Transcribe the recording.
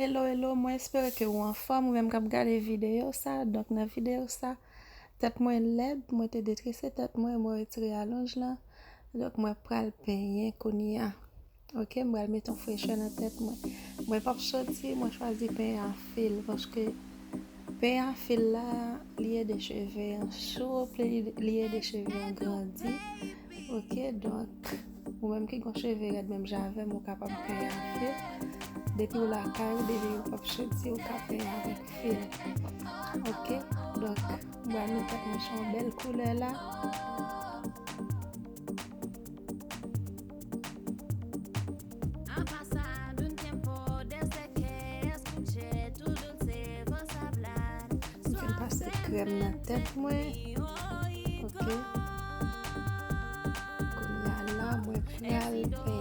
Hello, hello, moi espère que vous en forme ou même quand vous regardez vidéo ça. Donc dans la vidéo ça, tête moi laide, moi te détressé tête moi retiré à longe là. Donc moi pral penyen konya. OK, moi mettre un fraîcheur dans tête moi. Moi pas sorti, moi choisi penyen en fil parce que penyen en fil là, lié des cheveux en souple, lié des cheveux en grandi. OK, donc ou même qui gon cheveux red même j'avais mon capable penyen en fil. Depuis ou la caille, depuis ou pas sorti ou capé avec fil. OK? Donc, moi, nous avons une belle couleur là. Je vais passer crème dans la tête, moi. OK? Comme là, moi, pral